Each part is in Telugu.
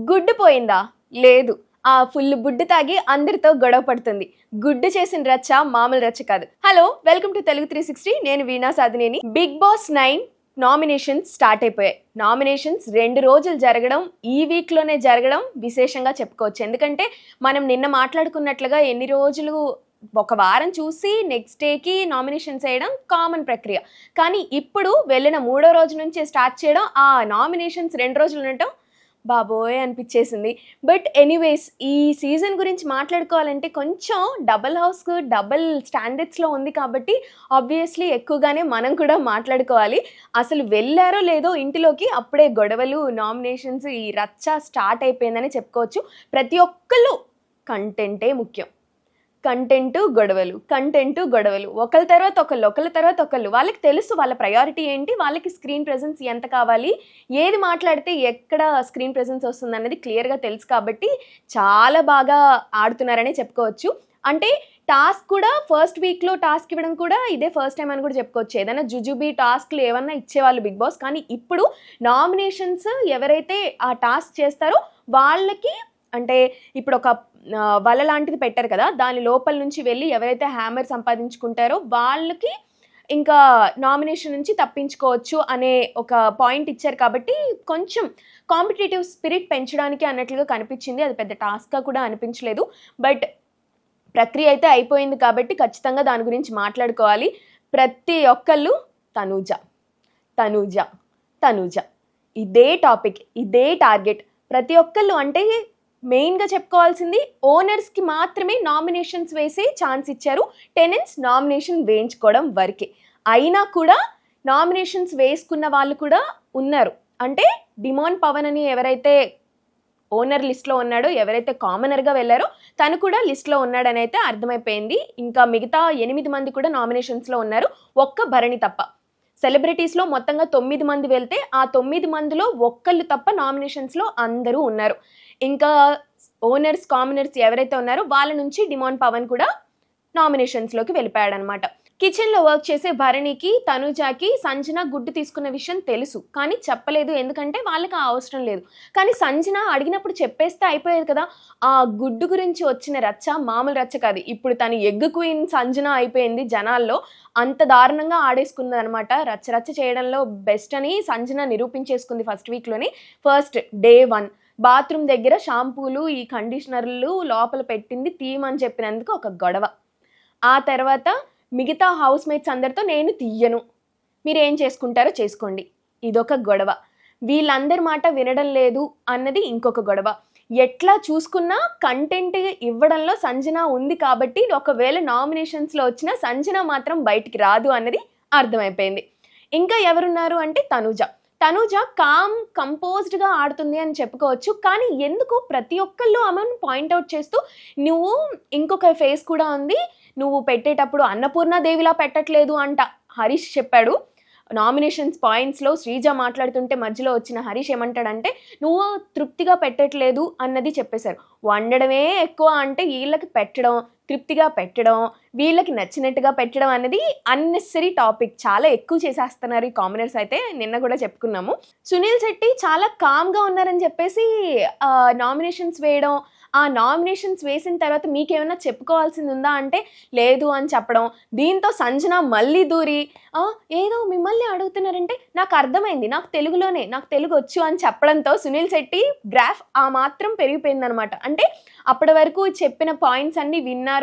గుడ్డు పోయిందా? లేదు. ఆ ఫుల్ బుడ్డు తాగి అందరితో గొడవ పడుతుంది. గుడ్డు చేసిన రచ్చ మామూలు రచ్చ కాదు. Hello, welcome to Telugu 360. నేను Veena Sadhineni. Bigg Boss 9 nominations start అయిపోయాయి. నామినేషన్స్ 2 రోజులు జరగడం, ఈ వీక్లోనే జరగడం విశేషంగా చెప్పుకోవచ్చు. ఎందుకంటే మనం నిన్న మాట్లాడుకున్నట్లుగా ఎన్ని రోజులు ఒక వారం చూసి నెక్స్ట్ డేకి నామినేషన్స్ వేయడం కామన్ ప్రక్రియ. కానీ ఇప్పుడు వెళ్ళిన 3వ రోజు నుంచే స్టార్ట్ చేయడం, ఆ నామినేషన్స్ 2 రోజులు ఉండటం బాబోయ్ అనిపించేసింది. బట్ ఎనీవేస్, ఈ సీజన్ గురించి మాట్లాడుకోవాలంటే కొంచెం డబల్ హౌస్కు డబల్ స్టాండర్డ్స్లో ఉంది కాబట్టి ఆబ్వియస్లీ ఎక్కువగానే మనం కూడా మాట్లాడుకోవాలి. అసలు వెళ్ళారో లేదో ఇంటిలోకి అప్పుడే గొడవలు, నామినేషన్స్, ఈ రచ్చ స్టార్ట్ అయిపోయిందని చెప్పుకోవచ్చు. ప్రతి ఒక్కళ్ళు కంటెంటే ముఖ్యం. కంటెంట్ గొడవలు ఒకళ్ళ తర్వాత ఒకళ్ళు. వాళ్ళకి తెలుసు వాళ్ళ ప్రయారిటీ ఏంటి, వాళ్ళకి స్క్రీన్ ప్రెజెన్స్ ఎంత కావాలి, ఏది మాట్లాడితే ఎక్కడ స్క్రీన్ ప్రెజెన్స్ వస్తుంది అన్నది క్లియర్గా తెలుసు కాబట్టి చాలా బాగా ఆడుతున్నారనే చెప్పుకోవచ్చు. అంటే టాస్క్ కూడా ఫస్ట్ వీక్లో టాస్క్ ఇవ్వడం కూడా ఇదే ఫస్ట్ టైం అని కూడా చెప్పుకోవచ్చు. ఏదైనా జుజుబీ టాస్క్లు ఏమన్నా ఇచ్చేవాళ్ళు బిగ్ బాస్, కానీ ఇప్పుడు నామినేషన్స్ ఎవరైతే ఆ టాస్క్ చేస్తారో వాళ్ళకి, అంటే ఇప్పుడు ఒక వల లాంటిది పెట్టారు కదా, దాని లోపల నుంచి వెళ్ళి ఎవరైతే హ్యామర్ సంపాదించుకుంటారో వాళ్ళకి ఇంకా నామినేషన్ నుంచి తప్పించుకోవచ్చు అనే ఒక పాయింట్ ఇచ్చారు. కాబట్టి కొంచెం కాంపిటేటివ్ స్పిరిట్ పెంచడానికి అన్నట్లుగా కనిపించింది. అది పెద్ద టాస్క్గా కూడా అనిపించలేదు. బట్ ప్రక్రియ అయితే అయిపోయింది కాబట్టి ఖచ్చితంగా దాని గురించి మాట్లాడుకోవాలి. ప్రతి ఒక్కళ్ళు తనూజ ఇదే టాపిక్, ఇదే టార్గెట్. ప్రతి ఒక్కళ్ళు అంటే మెయిన్గా చెప్పుకోవాల్సింది, ఓనర్స్కి మాత్రమే నామినేషన్స్ వేసే ఛాన్స్ ఇచ్చారు. టెనెంట్స్ నామినేషన్ వేయించుకోవడం వరకే. అయినా కూడా నామినేషన్స్ వేసుకున్న వాళ్ళు కూడా ఉన్నారు. అంటే డిమాండ్ పవన్ అని ఎవరైతే ఓనర్ లిస్ట్లో ఉన్నాడో, ఎవరైతే కామనర్గా వెళ్ళారో తను కూడా లిస్ట్లో ఉన్నాడని అయితే అర్థమైపోయింది. ఇంకా మిగతా 8 మంది కూడా నామినేషన్స్లో ఉన్నారు, ఒక్క భరణి తప్ప. సెలబ్రిటీస్లో మొత్తంగా 9 మంది వెళ్తే ఆ 9 మందిలో ఒక్కళ్ళు తప్ప నామినేషన్స్లో అందరూ ఉన్నారు. ఇంకా ఓనర్స్, కామనర్స్ ఎవరైతే ఉన్నారో వాళ్ళ నుంచి డిమాండ్ పవన్ కూడా నామినేషన్స్లోకి వెళ్ళిపోయాడు అనమాట. కిచెన్లో వర్క్ చేసే భరణికి, తనుజాకి సంజన గుడ్డు తీసుకున్న విషయం తెలుసు, కానీ చెప్పలేదు. ఎందుకంటే వాళ్ళకి ఆ అవసరం లేదు. కానీ సంజన అడిగినప్పుడు చెప్పేస్తే అయిపోయేది కదా. ఆ గుడ్డు గురించి వచ్చిన రచ్చ మామూలు రచ్చ కాదు. ఇప్పుడు తను ఎగ్ క్వీన్ సంజన అయిపోయింది జనాల్లో. అంత దారుణంగా ఆడేసుకుంది అనమాట. రచ్చ చేయడంలో బెస్ట్ అని సంజన నిరూపించేసుకుంది ఫస్ట్ వీక్లోని. ఫస్ట్ డే 1 బాత్రూమ్ దగ్గర షాంపూలు, ఈ కండిషనర్లు లోపల పెట్టింది తీయమని చెప్పినందుకు ఒక గొడవ. ఆ తర్వాత మిగతా హౌస్ మేట్స్ అందరితో నేను తీయను, మీరు ఏం చేసుకుంటారో చేసుకోండి, ఇదొక గొడవ. వీళ్ళందరి మాట వినడం లేదు అన్నది ఇంకొక గొడవ. ఎట్లా చూసుకున్నా కంటెంట్ ఇవ్వడంలో సంజన ఉంది కాబట్టి ఒకవేళ నామినేషన్స్లో వచ్చినా సంజన మాత్రం బయటికి రాదు అన్నది అర్థమైపోయింది. ఇంకా ఎవరున్నారు అంటే తనూజ కంపోజ్డ్గా ఆడుతుంది అని చెప్పుకోవచ్చు. కానీ ఎందుకు ప్రతి ఒక్కళ్ళు ఆమెను పాయింట్అవుట్ చేస్తూ, నువ్వు ఇంకొక ఫేస్ కూడా ఉంది, నువ్వు పెట్టేటప్పుడు అన్నపూర్ణాదేవిలా పెట్టట్లేదు అంట హరీష్ చెప్పాడు. నామినేషన్స్ పాయింట్స్లో శ్రీజ మాట్లాడుతుంటే మధ్యలో వచ్చిన హరీష్ ఏమంటాడంటే, నువ్వు తృప్తిగా పెట్టట్లేదు అన్నది చెప్పేశారు. వండడమే ఎక్కువ అంటే వీళ్ళకి పెట్టడం, తృప్తిగా పెట్టడం, వీళ్ళకి నచ్చినట్టుగా పెట్టడం అనేది అన్నెసరీ టాపిక్. చాలా ఎక్కువ చేసేస్తున్నారు ఈ కామనర్స్ అయితే. నిన్న కూడా చెప్పుకున్నాము. సునీల్ శెట్టి చాలా కామ్గా ఉన్నారని చెప్పేసి నామినేషన్స్ వేయడం, ఆ నామినేషన్స్ వేసిన తర్వాత మీకేమైనా చెప్పుకోవాల్సింది ఉందా అంటే లేదు అని చెప్పడం. దీంతో సంజన మళ్ళీ దూరి ఏదో మిమ్మల్ని అడుగుతున్నారంటే నాకు అర్థమైంది, నాకు తెలుగు వచ్చు అని చెప్పడంతో సునీల్ శెట్టి గ్రాఫ్ ఆ మాత్రం పెరిగిపోయిందనమాట. అంటే అప్పటి వరకు చెప్పిన పాయింట్స్ అన్నీ విన్నారు.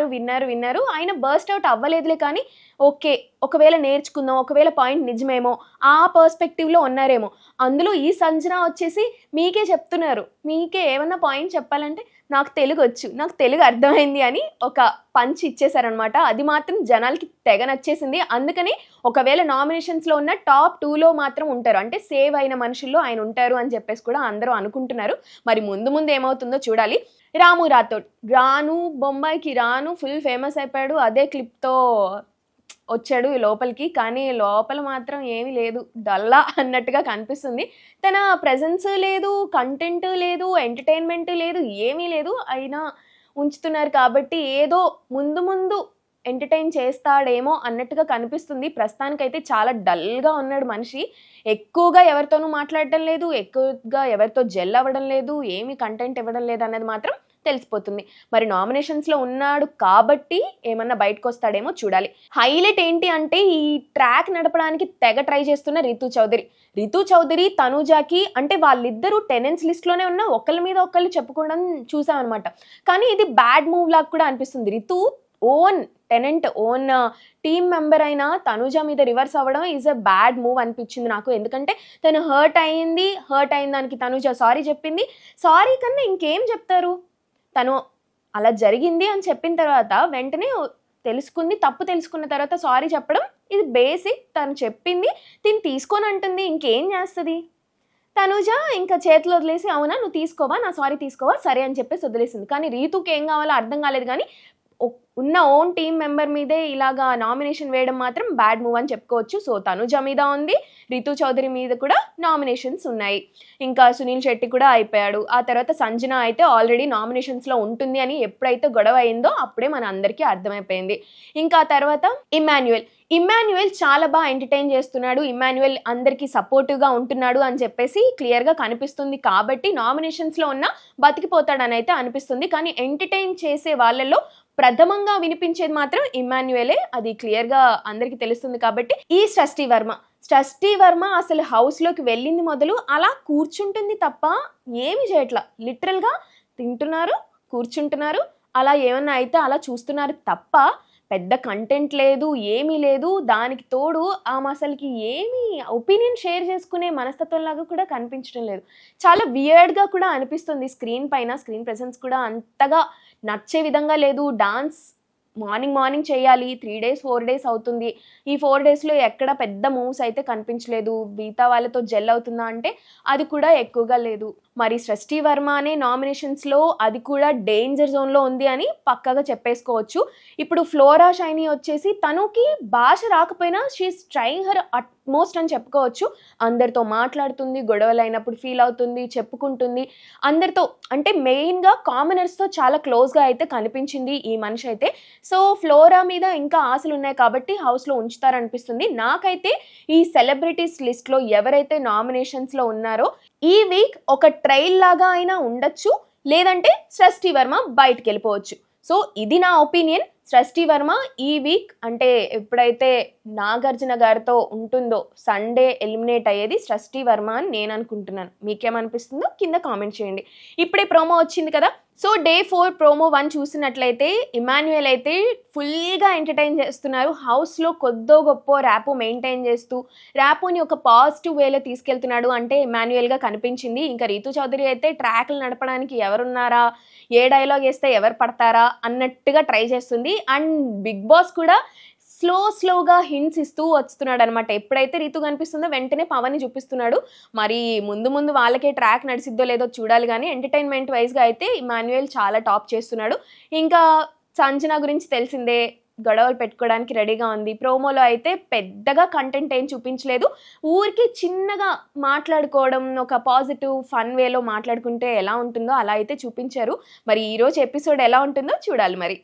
ఆయన బర్స్ట్ అవుట్ అవ్వలేదులే, కానీ ఓకే ఒకవేళ నేర్చుకుందాం, ఒకవేళ పాయింట్ నిజమేమో, ఆ పర్స్పెక్టివ్లో ఉన్నారేమో. అందులో ఈ సంజన వచ్చేసి మీకే చెప్తున్నారు, మీకే ఏమన్నా పాయింట్ చెప్పాలంటే నాకు తెలుగు అర్థమైంది అని ఒక పంచ్ ఇచ్చేసారనమాట. అది మాత్రం జనాలకి తెగ నచ్చేసింది. అందుకని ఒకవేళ నామినేషన్స్లో ఉన్న టాప్ 2లో మాత్రం ఉంటారు, అంటే సేవ్ అయిన మనుషుల్లో ఆయన ఉంటారు అని చెప్పేసి కూడా అందరూ అనుకుంటున్నారు. మరి ముందు ఏమవుతుందో చూడాలి. రాము రాథోడ్ బొంబాయికి ఫుల్ ఫేమస్ అయిపోయాడు. అదే క్లిప్తో వచ్చాడు లోపలికి, కానీ లోపల మాత్రం ఏమీ లేదు, డల్లా అన్నట్టుగా కనిపిస్తుంది. తన ప్రెజెన్స్ లేదు, కంటెంట్ లేదు, ఎంటర్టైన్మెంట్ లేదు, ఏమీ లేదు. అయినా ఉంచుతున్నారు కాబట్టి ఏదో ముందు ఎంటర్టైన్ చేస్తాడేమో అన్నట్టుగా కనిపిస్తుంది. ప్రస్తుతానికైతే చాలా డల్‌గా ఉన్నాడు మనిషి. ఎక్కువగా ఎవరితోనూ మాట్లాడటం లేదు. ఎక్కువగా ఎవరితో జెల్ అవ్వడం లేదు. ఏమి కంటెంట్ ఇవ్వడం లేదన్నది మాత్రం తెలిసిపోతుంది. మరి నామినేషన్స్‌లో ఉన్నాడు కాబట్టి ఏమన్నా బయటకొస్తాడేమో చూడాలి. హైలైట్ ఏంటి అంటే ఈ ట్రాక్ నడపడానికి తెగ ట్రై చేస్తున్న రితు చౌదరి. రితు చౌదరి, తనూజాకి అంటే వాళ్ళిద్దరూ టెనెన్స్ లిస్ట్‌లోనే ఉన్న ఒకళ్ళ మీద ఒకళ్ళు చెప్పుకోవడం చూసామనమాట. కానీ ఇది బ్యాడ్ మూవ్ లాగా కూడా అనిపిస్తుంది. Ritu own tenant, own team member అయిన తనూజ మీద రివర్స్ అవ్వడం ఈజ్ అ బ్యాడ్ మూవ్ అనిపించింది నాకు. ఎందుకంటే తను హర్ట్ అయిన దానికి తనూజ సారీ చెప్పింది. సారీ కన్నా ఇంకేం చెప్తారు? తను అలా జరిగింది అని చెప్పిన తర్వాత వెంటనే తప్పు తెలుసుకున్న తర్వాత సారీ చెప్పడం ఇది బేసిక్. తను చెప్పింది తిని తీసుకొని అంటుంది, ఇంకేం చేస్తుంది? తనూజ ఇంకా చేతులు వదిలేసి అవునా నువ్వు తీసుకోవా, నా సారీ తీసుకోవా, సరే అని చెప్పేసి వదిలేసింది. కానీ రీతుకి ఏం కావాలో అర్థం కాలేదు. కానీ ఉన్న ఓన్ టీమ్ మెంబర్ మీదే ఇలాగా నామినేషన్ వేయడం మాత్రం బ్యాడ్ మూవ్ అని చెప్పుకోవచ్చు. సో తనుజ మీద ఉంది, రితు చౌదరి మీద కూడా నామినేషన్స్ ఉన్నాయి. ఇంకా సునీల్ శెట్టి కూడా అయిపోయాడు. ఆ తర్వాత సంజన అయితే ఆల్రెడీ నామినేషన్స్లో ఉంటుంది అని ఎప్పుడైతే గొడవ అయిందో అప్పుడే మన అందరికీ అర్థమైపోయింది. ఇంకా తర్వాత ఇమ్మాన్యుయల్ చాలా బాగా ఎంటర్టైన్ చేస్తున్నాడు. ఇమ్మాన్యుయల్ అందరికీ సపోర్టివ్గా ఉంటున్నాడు అని చెప్పేసి క్లియర్గా కనిపిస్తుంది. కాబట్టి నామినేషన్స్లో ఉన్న బతికిపోతాడని అయితే అనిపిస్తుంది. కానీ ఎంటర్టైన్ చేసే వాళ్ళల్లో ప్రథమంగా వినిపించేది మాత్రం ఇమ్మాన్యుయలే, అది క్లియర్గా అందరికీ తెలుస్తుంది. కాబట్టి ఈ సృష్టి వర్మ అసలు హౌస్లోకి వెళ్ళింది మొదలు అలా కూర్చుంటుంది తప్ప ఏమి చేయట్లా. లిటరల్గా తింటున్నారు, కూర్చుంటున్నారు, అలా ఏమన్నా అయితే అలా చూస్తున్నారు తప్ప పెద్ద కంటెంట్ లేదు, ఏమీ లేదు. దానికి తోడు ఆమె అసలుకి ఏమీ ఒపీనియన్ షేర్ చేసుకునే మనస్తత్వంలాగా కూడా కనిపించడం లేదు. చాలా వియర్డ్గా కూడా అనిపిస్తుంది స్క్రీన్ పైన. స్క్రీన్ ప్రెసెన్స్ కూడా అంతగా నచ్చే విధంగా లేదు. డాన్స్ మార్నింగ్ చేయాలి, 3 days 4 days అవుతుంది. ఈ 4 daysలో ఎక్కడ పెద్ద మూవ్స్ అయితే కనిపించలేదు. మిగతా వాళ్ళతో జెల్ అవుతుందా అంటే అది కూడా ఎక్కువగా లేదు. మరి సృష్టి వర్మ అనే నామినేషన్స్లో అది కూడా డేంజర్ జోన్లో ఉంది అని పక్కాగా చెప్పేసుకోవచ్చు. ఇప్పుడు ఫ్లోరా షైనీ వచ్చేసి తనకి భాష రాకపోయినా షీఈస్ ట్రైయింగ్ హర్ అట్మోస్ట్ అని చెప్పుకోవచ్చు. అందరితో మాట్లాడుతుంది, గొడవలు అయినప్పుడు ఫీల్ అవుతుంది, చెప్పుకుంటుంది అందరితో. అంటే మెయిన్గా కామనర్స్తో చాలా క్లోజ్గా అయితే కనిపించింది ఈ మనిషి అయితే. సో ఫ్లోరా మీద ఇంకా ఆశలు ఉన్నాయి కాబట్టి హౌస్లో ఉంచుతారనిపిస్తుంది. నాకైతే ఈ సెలబ్రిటీస్ లిస్ట్లో ఎవరైతే నామినేషన్స్లో ఉన్నారో ఈ వీక్ ఒక ట్రైల్ లాగా అయినా ఉండొచ్చు, లేదంటే సృష్టి వర్మ బయటికి వెళ్ళిపోవచ్చు. సో ఇది నా ఒపీనియన్. సృష్టి వర్మ ఈ వీక్ అంటే ఎప్పుడైతే నాగార్జున గారితో ఉంటుందో సండే ఎలిమినేట్ అయ్యేది సృష్టి వర్మ అని నేను అనుకుంటున్నాను. మీకేమనిపిస్తుందో కింద కామెంట్ చేయండి. ఇప్పుడే ప్రోమో వచ్చింది కదా, సో Day 4 ప్రోమో 1 చూసినట్లయితే ఇమాన్యుయల్ అయితే ఫుల్గా ఎంటర్టైన్ చేస్తున్నారు. హౌస్లో కొద్దో గొప్ప ర్యాపో మెయింటైన్ చేస్తూ ర్యాపోని ఒక పాజిటివ్ వేలో తీసుకెళ్తున్నాడు అంటే ఇమాన్యుయల్గా కనిపించింది. ఇంకా రీతు చౌదరి అయితే ట్రాక్లు నడపడానికి ఎవరున్నారా, ఏ డైలాగ్ వేస్తే ఎవరు పడతారా అన్నట్టుగా ట్రై చేస్తుంది. అండ్ బిగ్ బాస్ కూడా స్లోగా హింట్స్ ఇస్తూ వస్తున్నాడు అనమాట. ఎప్పుడైతే రీతు కనిపిస్తుందో వెంటనే పవన్ని చూపిస్తున్నాడు. మరి ముందు వాళ్ళకే ట్రాక్ నడిసిద్దో లేదో చూడాలి. కానీ ఎంటర్టైన్మెంట్ వైజ్గా అయితే ఇమాన్యుయల్ చాలా టాప్ చేస్తున్నాడు. ఇంకా సంజన గురించి తెలిసిందే, గొడవలు పెట్టుకోవడానికి రెడీగా ఉంది. ప్రోమోలో అయితే పెద్దగా కంటెంట్ ఏం చూపించలేదు. ఊరికి చిన్నగా మాట్లాడుకోవడం, ఒక పాజిటివ్ ఫన్ వేలో మాట్లాడుకుంటే ఎలా ఉంటుందో అలా అయితే చూపించారు. మరి ఈరోజు ఎపిసోడ్ ఎలా ఉంటుందో చూడాలి మరి.